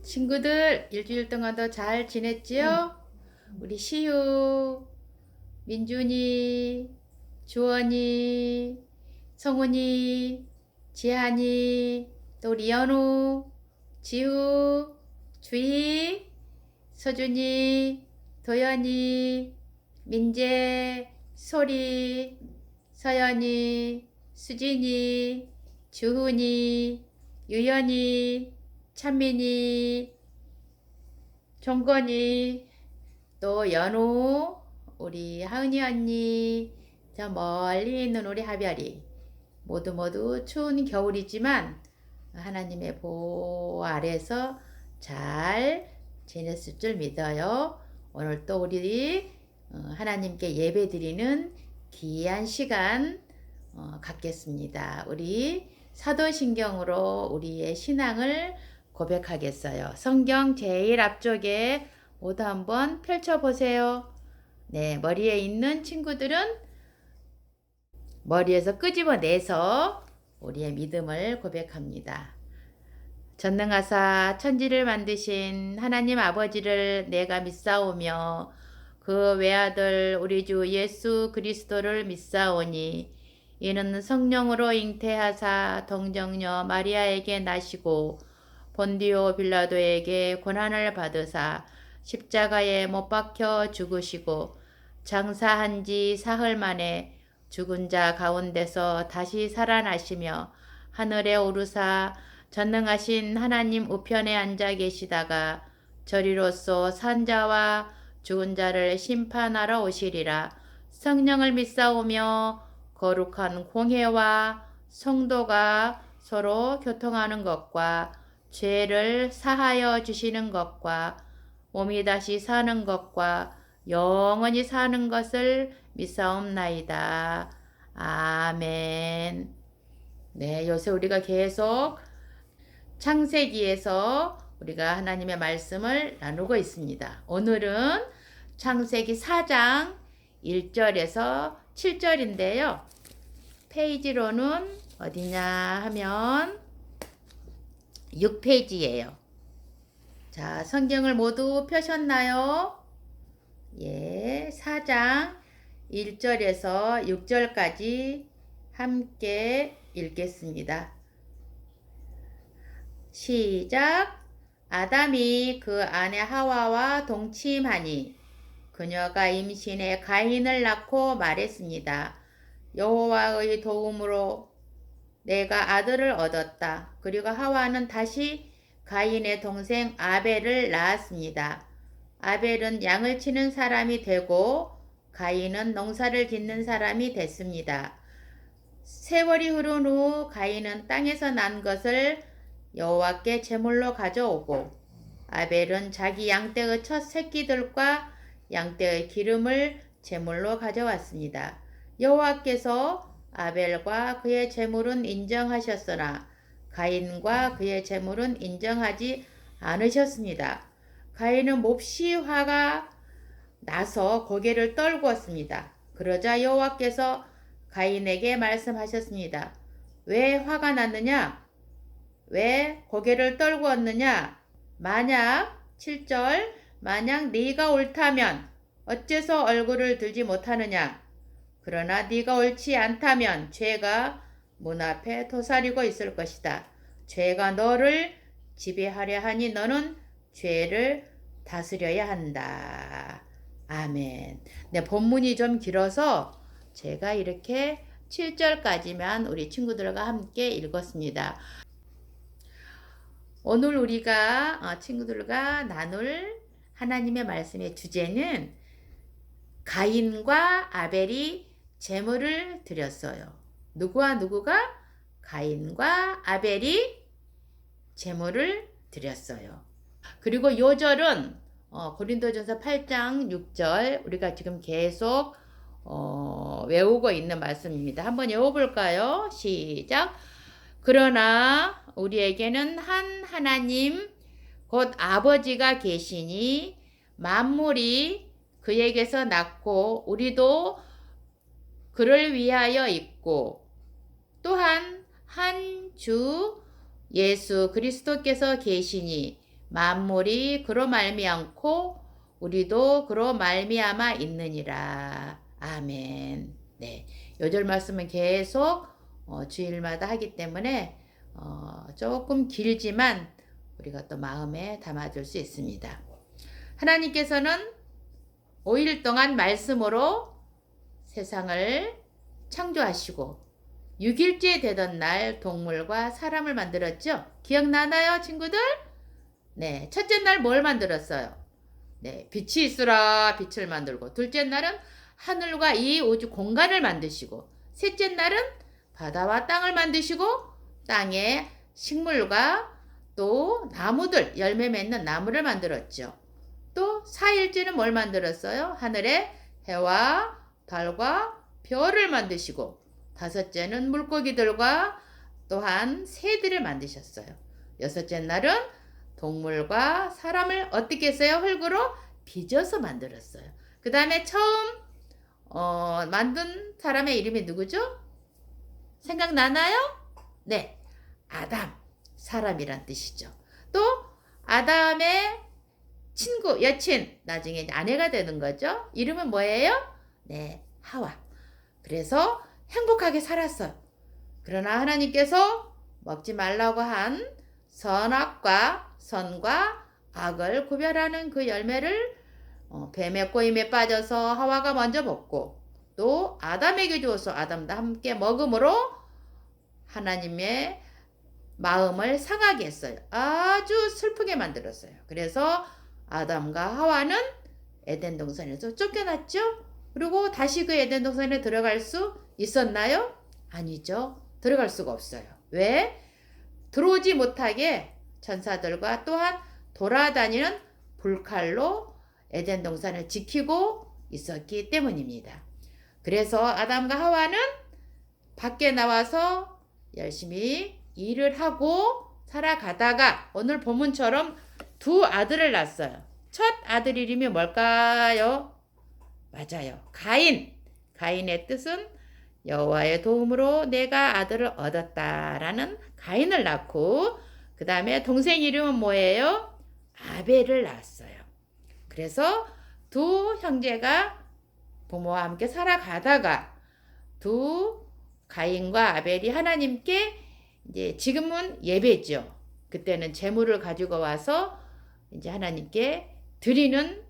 친구들 일주일 동안도 잘 지냈지요? 우리 시우, 민준이, 주원이, 성훈이, 지한이, 또 우리 연우, 지우, 주희, 서준이, 도연이, 민재, 소리, 서연이, 수진이, 주훈이, 유연이, 찬민이, 종건이, 또 연우, 우리 하은이 언니, 저 멀리 있는 우리 하별이 모두 추운 겨울이지만 하나님의 보호 아래서 잘 지냈을 줄 믿어요. 오늘 또 우리 하나님께 예배 드리는 귀한 시간 갖겠습니다. 우리 사도신경으로 우리의 신앙을 고백하겠어요. 성경 제일 앞쪽에 모두 한번 펼쳐보세요. 네, 머리에 있는 친구들은 머리에서 끄집어내서 우리의 믿음을 고백합니다. 전능하사 천지를 만드신 하나님 아버지를 내가 믿사오며 그 외아들 우리 주 예수 그리스도를 믿사오니 이는 성령으로 잉태하사 동정녀 마리아에게 나시고 본디오 빌라도에게 고난을 받으사 십자가에 못 박혀 죽으시고 장사한 지 사흘 만에 죽은 자 가운데서 다시 살아나시며 하늘에 오르사 전능하신 하나님 우편에 앉아 계시다가 저리로서 산자와 죽은 자를 심판하러 오시리라. 성령을 믿사오며 거룩한 공회와 성도가 서로 교통하는 것과 죄를 사하여 주시는 것과 몸이 다시 사는 것과 영원히 사는 것을 믿사옵나이다. 아멘. 네, 요새 우리가 계속 창세기에서 우리가 하나님의 말씀을 나누고 있습니다. 오늘은 창세기 4장 1절에서 7절인데요. 페이지로는 어디냐 하면 6페이지예요. 자, 성경을 모두 펴셨나요? 예, 4장 1절에서 6절까지 함께 읽겠습니다. 시작. 아담이 그 아내 하와와 동침하니 그녀가 임신해 가인을 낳고 말했습니다. 여호와의 도움으로 내가 아들을 얻었다. 그리고 하와는 다시 가인의 동생 아벨을 낳았습니다. 아벨은 양을 치는 사람이 되고 가인은 농사를 짓는 사람이 됐습니다. 세월이 흐른 후 가인은 땅에서 난 것을 여호와께 제물로 가져오고 아벨은 자기 양떼의 첫 새끼들과 양떼의 기름을 제물로 가져왔습니다. 여호와께서 아벨과 그의 제물은 인정하셨으나 가인과 그의 제물은 인정하지 않으셨습니다. 가인은 몹시 화가 나서 고개를 떨구었습니다. 그러자 여호와께서 가인에게 말씀하셨습니다. 왜 화가 났느냐? 왜 고개를 떨구었느냐? 만약 7절 만약 네가 옳다면 어째서 얼굴을 들지 못하느냐? 그러나 네가 옳지 않다면 죄가 문 앞에 도사리고 있을 것이다. 죄가 너를 지배하려 하니 너는 죄를 다스려야 한다. 아멘. 네, 본문이 좀 길어서 제가 이렇게 7절까지만 우리 친구들과 함께 읽었습니다. 오늘 우리가 친구들과 나눌 하나님의 말씀의 주제는 가인과 아벨이 제물을 드렸어요. 누구와 누구가? 가인과 아벨이 제물을 드렸어요. 그리고 요절은 고린도전서 8장 6절 우리가 지금 계속 외우고 있는 말씀입니다. 한번 외워볼까요? 시작. 그러나 우리에게는 한 하나님 곧 아버지가 계시니 만물이 그에게서 났고 우리도 그를 위하여 있고 또한 한 주 예수 그리스도께서 계시니 만물이 그로 말미암고 우리도 그로 말미암아 있느니라. 아멘. 네. 요절 말씀은 계속 주일마다 하기 때문에 조금 길지만 우리가 또 마음에 담아둘 수 있습니다. 하나님께서는 5일 동안 말씀으로 세상을 창조하시고 6일째 되던 날 동물과 사람을 만들었죠. 기억나나요, 친구들? 네, 첫째 날 뭘 만들었어요? 네, 빛이 있으라 빛을 만들고, 둘째 날은 하늘과 이 우주 공간을 만드시고, 셋째 날은 바다와 땅을 만드시고 땅에 식물과 또 나무들, 열매 맺는 나무를 만들었죠. 또 4일째는 뭘 만들었어요? 하늘에 해와 달과 별을 만드시고, 다섯째는 물고기들과 또한 새들을 만드셨어요. 여섯째 날은 동물과 사람을 어떻게 했어요? 흙으로 빚어서 만들었어요. 그 다음에 처음 만든 사람의 이름이 누구죠? 생각나나요? 네, 아담, 사람이란 뜻이죠. 또 아담의 친구, 여친, 나중에 아내가 되는 거죠. 이름은 뭐예요? 네, 하와. 그래서 행복하게 살았어요. 그러나 하나님께서 먹지 말라고 한 선과 악을 구별하는 그 열매를 뱀의 꼬임에 빠져서 하와가 먼저 먹고, 또 아담에게 주어서 아담도 함께 먹음으로 하나님의 마음을 상하게 했어요. 아주 슬프게 만들었어요. 그래서 아담과 하와는 에덴 동산에서 쫓겨났죠. 그리고 다시 그 에덴 동산에 들어갈 수 있었나요? 아니죠. 들어갈 수가 없어요. 왜? 들어오지 못하게 천사들과 또한 돌아다니는 불칼로 에덴 동산을 지키고 있었기 때문입니다. 그래서 아담과 하와는 밖에 나와서 열심히 일을 하고 살아가다가 오늘 본문처럼 두 아들을 낳았어요. 첫 아들 이름이 뭘까요? 맞아요. 가인. 가인의 뜻은 여호와의 도움으로 내가 아들을 얻었다라는 가인을 낳고, 그 다음에 동생 이름은 뭐예요? 아벨을 낳았어요. 그래서 두 형제가 부모와 함께 살아가다가 두 가인과 아벨이 하나님께 이제 지금은 예배죠. 그때는 제물을 가지고 와서 이제 하나님께 드리는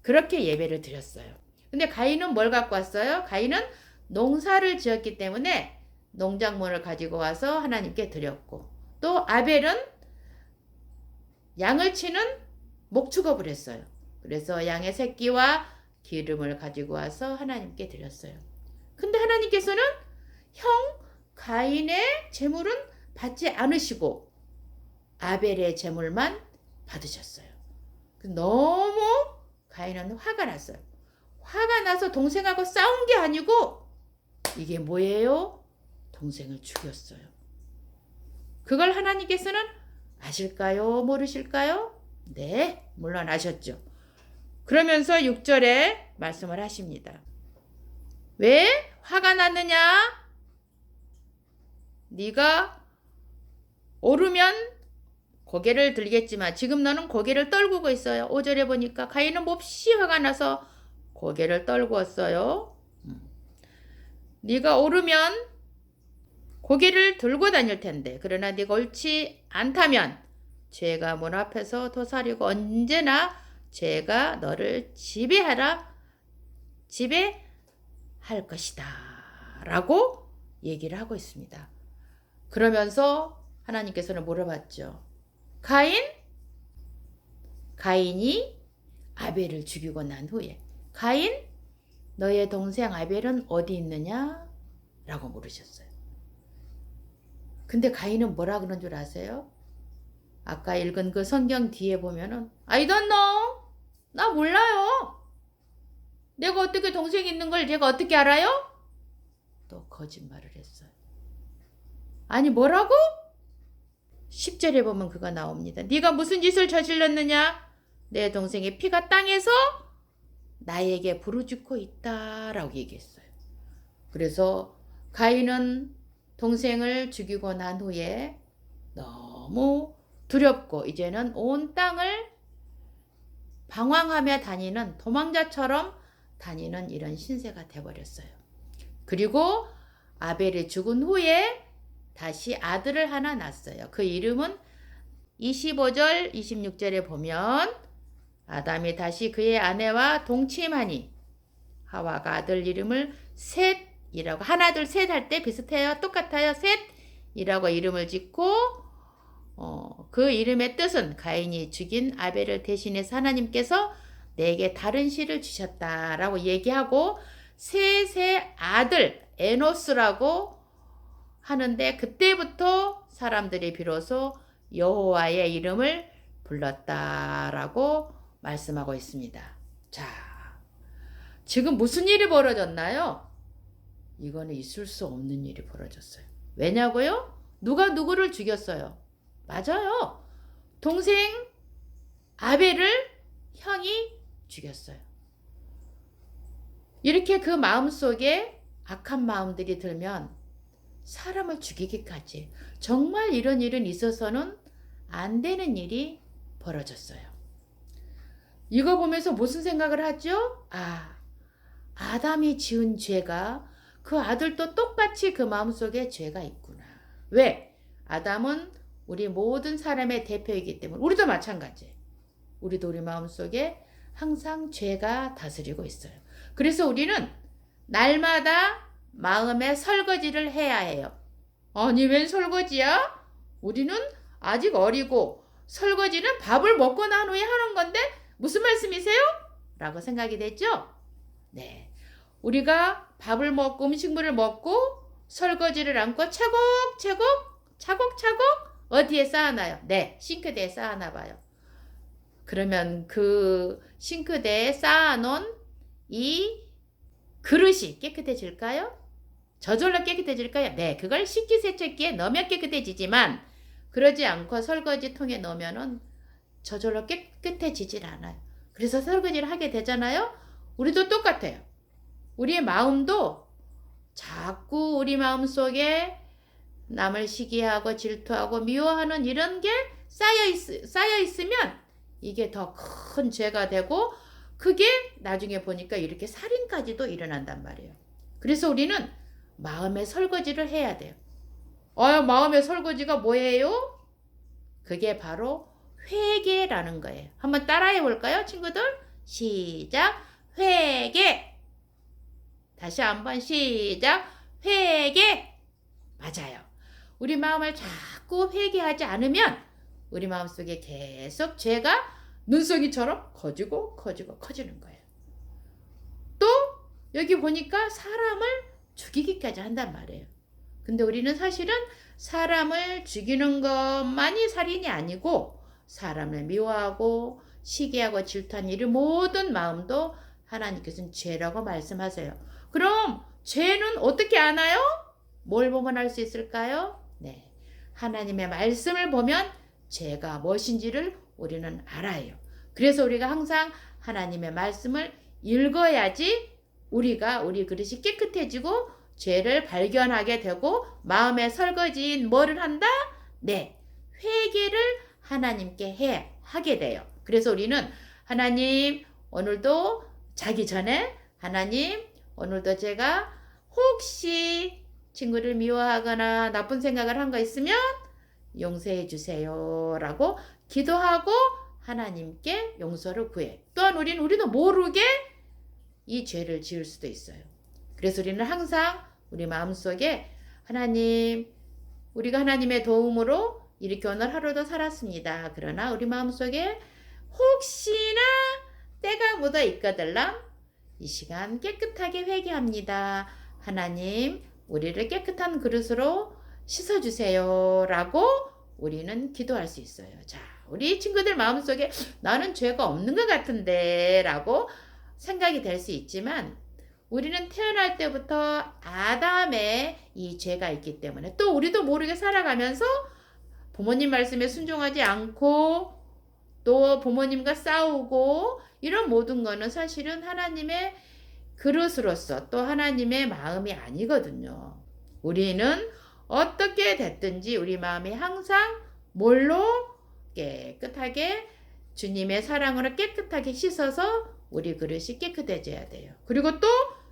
그렇게 예배를 드렸어요. 근데 가인은 뭘 갖고 왔어요? 가인은 농사를 지었기 때문에 농작물을 가지고 와서 하나님께 드렸고, 또 아벨은 양을 치는 목축업을 했어요. 그래서 양의 새끼와 기름을 가지고 와서 하나님께 드렸어요. 근데 하나님께서는 형 가인의 제물은 받지 않으시고 아벨의 제물만 받으셨어요. 너무 가인은 화가 났어요. 화가 나서 동생하고 싸운 게 아니고 이게 뭐예요? 동생을 죽였어요. 그걸 하나님께서는 아실까요? 모르실까요? 네, 물론 아셨죠. 그러면서 6절에 말씀을 하십니다. 왜 화가 났느냐? 네가 오르면 고개를 들겠지만 지금 너는 고개를 떨구고 있어요. 5절에 보니까 가인은 몹시 화가 나서 고개를 떨구었어요. 네가 오르면 고개를 들고 다닐 텐데, 그러나 네가 옳지 않다면 죄가 문 앞에서 도사리고 언제나 죄가 너를 지배할 것이다 라고 얘기를 하고 있습니다. 그러면서 하나님께서는 물어봤죠. 가인이 아벨을 죽이고 난 후에 가인, 너의 동생 아벨은 어디 있느냐? 라고 물으셨어요. 근데 가인은 뭐라 그런 줄 아세요? 아까 읽은 그 성경 뒤에 보면은 I don't know. 나 몰라요. 내가 어떻게 동생이 있는 걸 제가 어떻게 알아요? 또 거짓말을 했어요. 아니 뭐라고? 10절에 보면 그가 나옵니다. 네가 무슨 짓을 저질렀느냐? 내 동생의 피가 땅에서 나에게 부르짖고 있다라고 얘기했어요. 그래서 가인은 동생을 죽이고 난 후에 너무 두렵고 이제는 온 땅을 방황하며 다니는 도망자처럼 다니는 이런 신세가 돼버렸어요. 그리고 아벨이 죽은 후에 다시 아들을 하나 낳았어요. 그 이름은 25절 26절에 보면 아담이 다시 그의 아내와 동침하니 하와가 아들 이름을 셋이라고, 하나 둘 셋 할 때 비슷해요. 똑같아요. 셋이라고 이름을 짓고 그 이름의 뜻은 가인이 죽인 아벨을 대신해서 하나님께서 내게 다른 씨를 주셨다라고 얘기하고 셋의 아들 에노스라고 하는데, 그때부터 사람들이 비로소 여호와의 이름을 불렀다라고 말씀하고 있습니다. 자, 지금 무슨 일이 벌어졌나요? 이거는 있을 수 없는 일이 벌어졌어요. 왜냐고요? 누가 누구를 죽였어요? 맞아요. 동생 아벨을 형이 죽였어요. 이렇게 그 마음속에 악한 마음들이 들면 사람을 죽이기까지, 정말 이런 일은 있어서는 안 되는 일이 벌어졌어요. 이거 보면서 무슨 생각을 하죠? 아담이 지은 죄가 그 아들도 똑같이 그 마음속에 죄가 있구나. 왜? 아담은 우리 모든 사람의 대표이기 때문에, 우리도 마찬가지. 우리도 우리 마음속에 항상 죄가 다스리고 있어요. 그래서 우리는 날마다 마음의 설거지를 해야 해요. 아니, 웬 설거지야? 우리는 아직 어리고 설거지는 밥을 먹고 난 후에 하는 건데 무슨 말씀이세요? 라고 생각이 되죠? 네. 우리가 밥을 먹고 음식물을 먹고 설거지를 않고 차곡차곡 어디에 쌓아놔요? 네, 싱크대에 쌓아놔 봐요. 그러면 그 싱크대에 쌓아놓은 이 그릇이 깨끗해질까요? 저절로 깨끗해질까요? 네, 그걸 식기세척기에 넣으면 깨끗해지지만 그러지 않고 설거지통에 넣으면은 저절로 깨끗해지질 않아요. 그래서 설거지를 하게 되잖아요. 우리도 똑같아요. 우리의 마음도 자꾸 우리 마음속에 남을 시기하고 질투하고 미워하는 이런 게 쌓여 있으면 이게 더 큰 죄가 되고, 그게 나중에 보니까 이렇게 살인까지도 일어난단 말이에요. 그래서 우리는 마음의 설거지를 해야 돼요. 마음의 설거지가 뭐예요? 그게 바로 회개라는 거예요. 한번 따라해 볼까요, 친구들? 시작. 회개. 다시 한번 시작. 회개. 맞아요. 우리 마음을 자꾸 회개하지 않으면 우리 마음속에 계속 죄가 눈송이처럼 커지는 거예요. 또 여기 보니까 사람을 죽이기까지 한단 말이에요. 근데 우리는 사실은 사람을 죽이는 것만이 살인이 아니고 사람을 미워하고 시기하고 질투하는 이 모든 마음도 하나님께서는 죄라고 말씀하세요. 그럼 죄는 어떻게 아나요? 뭘 보면 알 수 있을까요? 네, 하나님의 말씀을 보면 죄가 무엇인지를 우리는 알아요. 그래서 우리가 항상 하나님의 말씀을 읽어야지 우리 그릇이 깨끗해지고 죄를 발견하게 되고 마음의 설거지인 뭐를 한다? 네, 회개를 하나님께 하게 돼요. 그래서 우리는 하나님, 오늘도 자기 전에 하나님, 오늘도 제가 혹시 친구를 미워하거나 나쁜 생각을 한 거 있으면 용서해 주세요 라고 기도하고 하나님께 용서를 구해. 또한 우리도 모르게 이 죄를 지을 수도 있어요. 그래서 우리는 항상 우리 마음속에 하나님, 우리가 하나님의 도움으로 이렇게 오늘 하루도 살았습니다. 그러나 우리 마음속에 혹시나 때가 묻어 있거들랑 이 시간 깨끗하게 회개합니다. 하나님, 우리를 깨끗한 그릇으로 씻어주세요 라고 우리는 기도할 수 있어요. 자, 우리 친구들 마음속에 나는 죄가 없는 것 같은데 라고 생각이 될 수 있지만 우리는 태어날 때부터 아담의 이 죄가 있기 때문에, 또 우리도 모르게 살아가면서 부모님 말씀에 순종하지 않고 또 부모님과 싸우고 이런 모든 거는 사실은 하나님의 그릇으로서 또 하나님의 마음이 아니거든요. 우리는 어떻게 됐든지 우리 마음이 항상 뭘로 깨끗하게 주님의 사랑으로 깨끗하게 씻어서 우리 그릇이 깨끗해져야 돼요. 그리고 또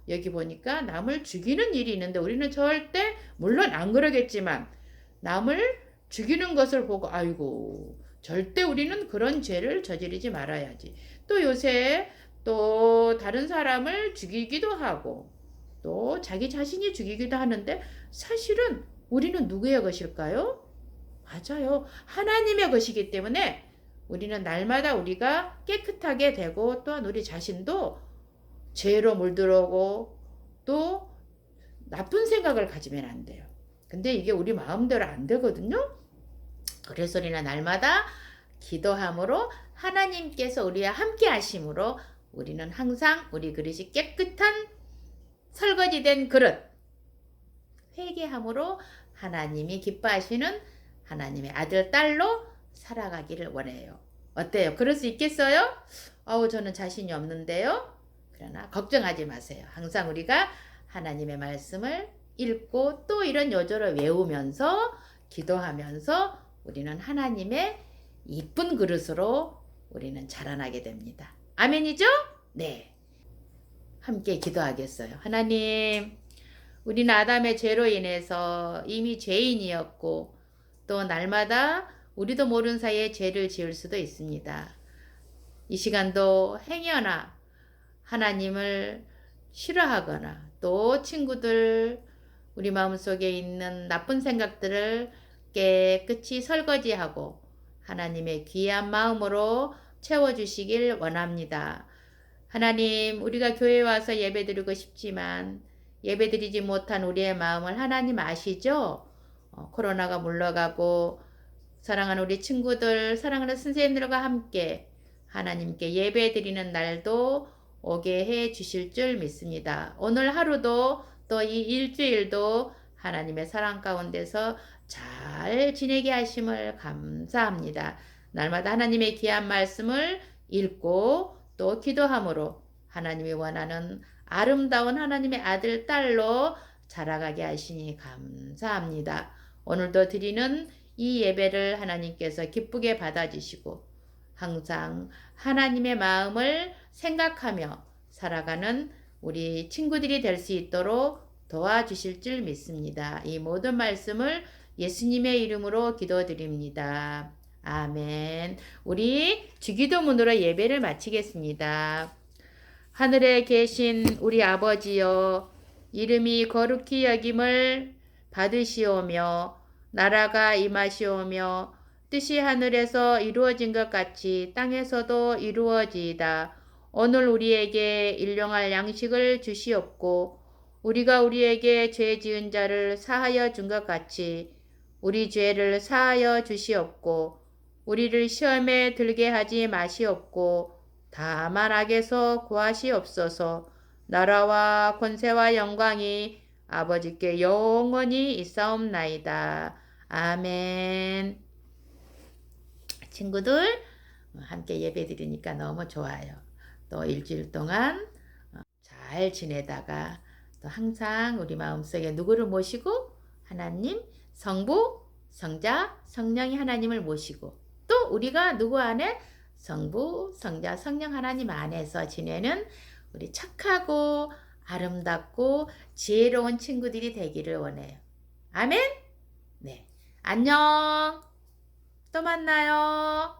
여기 보니까 남을 죽이는 일이 있는데 우리는 절대 물론 안 그러겠지만 남을 죽이는 것을 보고 아이고 절대 우리는 그런 죄를 저지르지 말아야지. 또 요새 또 다른 사람을 죽이기도 하고 또 자기 자신이 죽이기도 하는데 사실은 우리는 누구의 것일까요? 맞아요. 하나님의 것이기 때문에 우리는 날마다 우리가 깨끗하게 되고 또한 우리 자신도 죄로 물들어오고 또 나쁜 생각을 가지면 안 돼요. 근데 이게 우리 마음대로 안 되거든요. 그래서 우리는 날마다 기도함으로 하나님께서 우리와 함께 하심으로 우리는 항상 우리 그릇이 깨끗한 설거지된 그릇 회개함으로 하나님이 기뻐하시는 하나님의 아들 딸로 살아가기를 원해요. 어때요? 그럴 수 있겠어요? 저는 자신이 없는데요. 그러나 걱정하지 마세요. 항상 우리가 하나님의 말씀을 읽고 또 이런 요절을 외우면서 기도하면서 우리는 하나님의 이쁜 그릇으로 우리는 자라나게 됩니다. 아멘이죠? 네. 함께 기도하겠어요. 하나님, 우리는 아담의 죄로 인해서 이미 죄인이었고 또 날마다 우리도 모르는 사이에 죄를 지을 수도 있습니다. 이 시간도 행여나 하나님을 싫어하거나 또 친구들 우리 마음속에 있는 나쁜 생각들을 깨끗이 설거지하고 하나님의 귀한 마음으로 채워주시길 원합니다. 하나님, 우리가 교회에 와서 예배드리고 싶지만 예배드리지 못한 우리의 마음을 하나님 아시죠? 코로나가 물러가고 사랑하는 우리 친구들, 사랑하는 선생님들과 함께 하나님께 예배드리는 날도 오게 해 주실 줄 믿습니다. 오늘 하루도 또 이 일주일도 하나님의 사랑 가운데서 잘 지내게 하심을 감사합니다. 날마다 하나님의 귀한 말씀을 읽고 또 기도함으로 하나님이 원하는 아름다운 하나님의 아들, 딸로 자라가게 하시니 감사합니다. 오늘도 드리는 이 예배를 하나님께서 기쁘게 받아주시고 항상 하나님의 마음을 생각하며 살아가는 우리 친구들이 될 수 있도록 도와주실 줄 믿습니다. 이 모든 말씀을 예수님의 이름으로 기도드립니다. 아멘. 우리 주기도문으로 예배를 마치겠습니다. 하늘에 계신 우리 아버지여, 이름이 거룩히 여김을 받으시오며 나라가 임하시오며 뜻이 하늘에서 이루어진 것 같이 땅에서도 이루어지이다. 오늘 우리에게 일용할 양식을 주시옵고 우리가 우리에게 죄 지은 자를 사하여 준 것 같이 우리 죄를 사하여 주시옵고 우리를 시험에 들게 하지 마시옵고 다만 악에서 구하시옵소서. 나라와 권세와 영광이 아버지께 영원히 있사옵나이다. 아멘. 친구들 함께 예배 드리니까 너무 좋아요. 또 일주일 동안 잘 지내다가 또 항상 우리 마음속에 누구를 모시고 하나님, 성부, 성자, 성령이 하나님을 모시고 또 우리가 누구 안에 성부, 성자, 성령 하나님 안에서 지내는 우리 착하고 아름답고 지혜로운 친구들이 되기를 원해요. 아멘? 네. 안녕. 또 만나요.